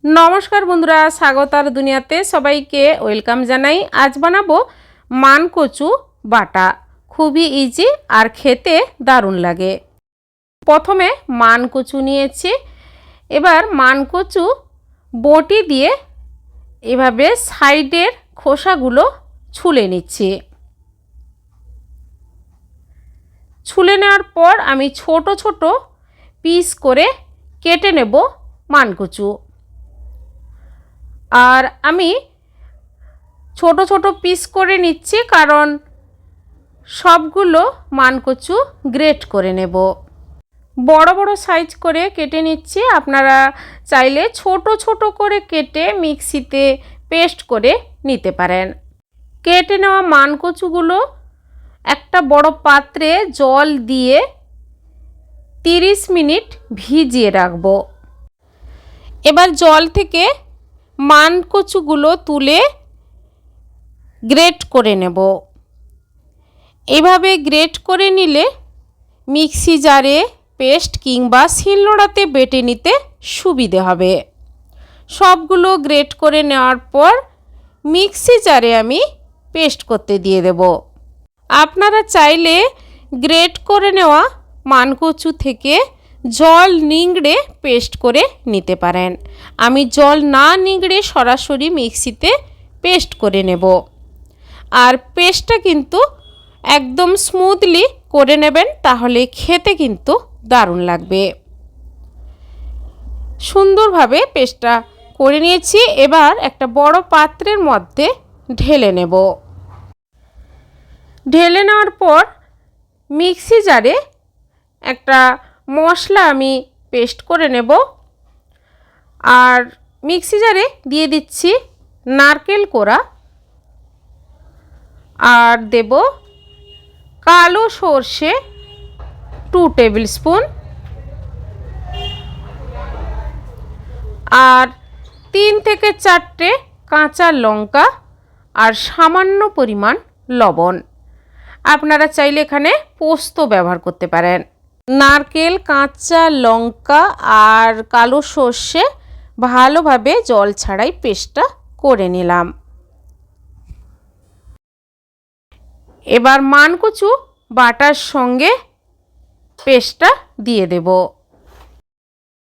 নমস্কার বন্ধুরা, স্বাগতার দুনিয়াতে সবাইকে ওয়েলকাম জানাই। আজ বানাবো মান কচু বাটা। খুবই ইজি আর খেতে দারুণ লাগে। প্রথমে মান কচু নিয়েছি। এবার মান কচু বটি দিয়ে এভাবে সাইডের খোসাগুলো ছুলে নিচ্ছি। ছুলে নেওয়ার পর আমি ছোট ছোট পিস করে কেটে নেব মান কচু। আর আমি ছোট ছোট পিস করে নিচ্ছি কারণ সবগুলো মান কচু গ্রেট করে নেব। বড় বড় সাইজ করে কেটে নিচ্ছি। আপনারা চাইলে ছোট ছোট করে কেটে মিক্সিতে পেস্ট করে নিতে পারেন। কেটে নেওয়া মান কচুগুলো একটা বড় পাত্রে জল দিয়ে 30 মিনিট ভিজিয়ে রাখব। এবার জল থেকে মান কচুগুলো তুলে গ্রেট করে নেব। এভাবে গ্রেট করে নিলে মিক্সি জারে পেস্ট কিংবা শিলনোড়াতে বেটে নিতে সুবিধে হবে। সবগুলো গ্রেট করে নেওয়ার পর মিক্সি জারে আমি পেস্ট করতে দিয়ে দেব। আপনারা চাইলে গ্রেট করে নেওয়া মান কচু থেকে জল নিংড়ে পেস্ট করে নিতে পারেন। আমি জল না নিংড়ে সরাসরি মিক্সিতে পেস্ট করে নেব। আর পেস্টটা কিন্তু একদম স্মুথলি করে নেবেন, তাহলে খেতে কিন্তু দারুণ লাগবে। সুন্দরভাবে পেস্টটা করে নিয়েছি। এবার একটা বড় পাত্রের মধ্যে ঢেলে নেব। ঢেলে নেওয়ার পর মিক্সি জারে একটা মশলা আমি পেস্ট করে নেব। আর মিক্সি জারে দিয়ে দিচ্ছি নারকেল কোড়া, আর দেব কালো সর্ষে 2 টেবিল স্পুন, আর 3 থেকে 4টে কাঁচা লঙ্কা, আর সামান্য পরিমাণ লবণ। আপনারা চাইলে এখানে পোস্ত ব্যবহার করতে পারেন। নারকেল, কাঁচা লঙ্কা আর কালো সর্ষে ভালোভাবে জল ছাড়াই পেস্টটা করে নিলাম। এবার মান কচু বাটার সঙ্গে পেস্টটা দিয়ে দেব।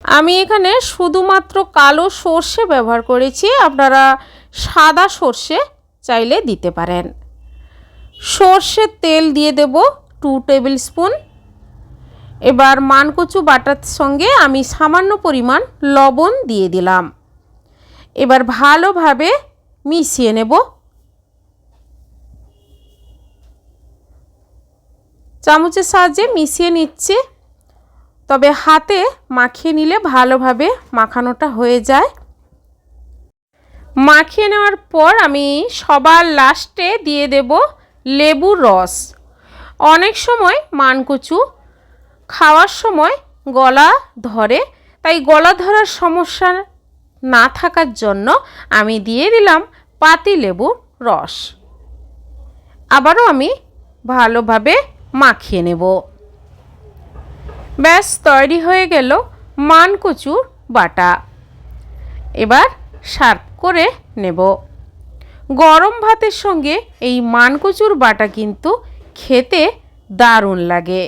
আমি এখানে শুধুমাত্র কালো সর্ষে ব্যবহার করেছি, আপনারা সাদা সর্ষে চাইলে দিতে পারেন। সর্ষের তেল দিয়ে দেব 2 টেবিল স্পুন। এবার মান কচু বাটার সঙ্গে আমি সামান্য পরিমাণ লবণ দিয়ে দিলাম। এবার ভালোভাবে মিশিয়ে নেব। চামচের সাহায্যে মিশিয়ে নিচ্ছি, তবে হাতে মাখিয়ে নিলে ভালোভাবে মাখানোটা হয়ে যায়। মাখিয়ে নেওয়ার পর আমি সবার লাস্টে দিয়ে দেব লেবুর রস। অনেক সময় মান কচু খাওয়ার সময় গলা ধরে, তাই গলা ধরার সমস্যা না থাকার জন্য আমি দিয়ে দিলাম পাতি লেবুর রস। আবারও আমি ভালোভাবে মাখিয়ে নেব। ব্যাস তৈরি হয়ে গেল মান কচুর বাটা। এবার সার্ভ করে নেব। গরম ভাতের সঙ্গে এই মান কচুর বাটা কিন্তু খেতে দারুণ লাগে।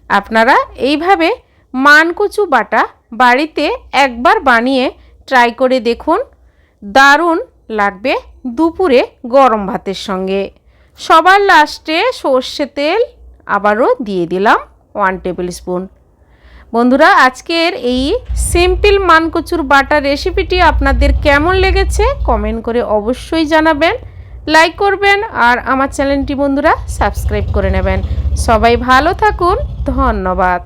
আপনারা এইভাবে মান কচু বাটা বাড়িতে একবার বানিয়ে ট্রাই করে দেখুন, দারুণ লাগবে দুপুরে গরম ভাতের সঙ্গে। সবার লাস্টে সর্ষে তেল আবারও দিয়ে দিলাম 1 টেবিল স্পুন। বন্ধুরা, আজকের এই সিম্পল মান কচুর বাটা রেসিপিটি আপনাদের কেমন লেগেছে কমেন্ট করে অবশ্যই জানাবেন। লাইক করবেন আর আমার চ্যানেলটি বন্ধুরা সাবস্ক্রাইব করে নেবেন। সবাই ভালো থাকুন। ধন্যবাদ।